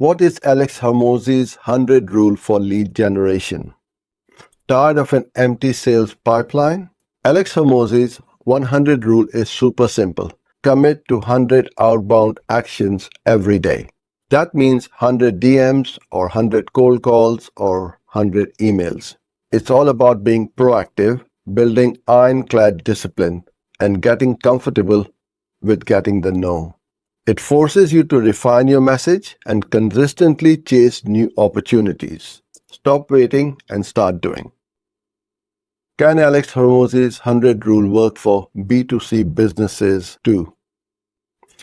What is Alex Hormozi's 100 rule for lead generation? Tired of an empty sales pipeline? Alex Hormozi's 100 rule is super simple. Commit to 100 outbound actions every day. That means 100 DMs or 100 cold calls or 100 emails. It's all about being proactive, building ironclad discipline, and getting comfortable with getting the no. It forces you to refine your message and consistently chase new opportunities. Stop waiting and start doing. Can Alex Hormozi's 100 rule work for B2C businesses too?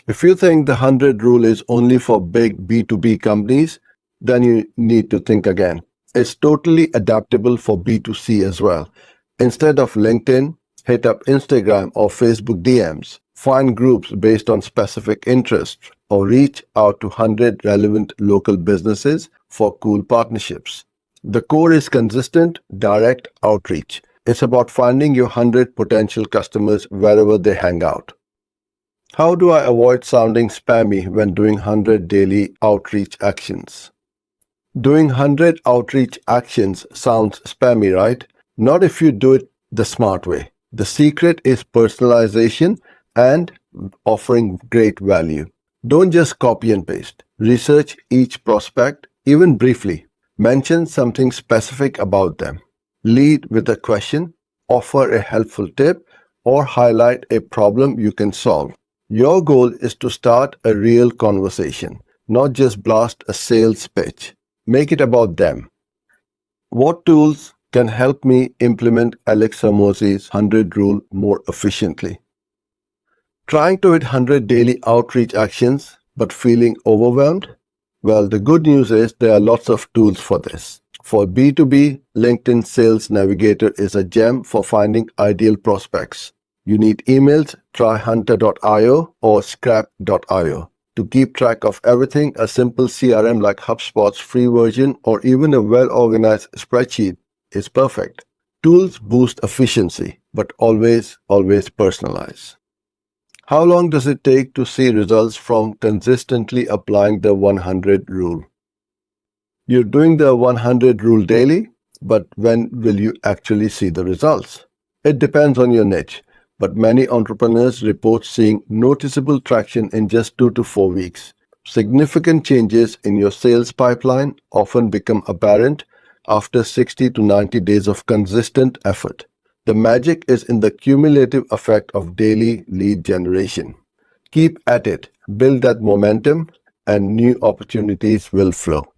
If you think the 100 rule is only for big B2B companies, then you need to think again. It's totally adaptable for B2C as well. Instead of LinkedIn, hit up Instagram or Facebook DMs. Find groups based on specific interests or reach out to 100 relevant local businesses for cool partnerships. The core is consistent, direct outreach. It's about finding your 100 potential customers wherever they hang out. How do I avoid sounding spammy when doing 100 daily outreach actions? Doing 100 outreach actions sounds spammy, right? Not if you do it the smart way. The secret is personalization and offering great value. Don't just copy and paste. Research each prospect, even briefly. Mention something specific about them. Lead with a question, offer a helpful tip, or highlight a problem you can solve. Your goal is to start a real conversation, not just blast a sales pitch. Make it about them. What tools can help me implement Alex Hormozi's 100 rule more efficiently? Trying to hit 100 daily outreach actions but feeling overwhelmed? Well, the good news is there are lots of tools for this. For B2B, LinkedIn Sales Navigator is a gem for finding ideal prospects. You need emails, try hunter.io or scrap.io. To keep track of everything, a simple CRM like HubSpot's free version or even a well-organized spreadsheet is perfect. Tools boost efficiency, but always personalize. How long does it take to see results from consistently applying the 100 rule? You're doing the 100 rule daily, but when will you actually see the results? It depends on your niche, but many entrepreneurs report seeing noticeable traction in just 2 to 4 weeks. Significant changes in your sales pipeline often become apparent after 60 to 90 days of consistent effort. The magic is in the cumulative effect of daily lead generation. Keep at it, build that momentum, and new opportunities will flow.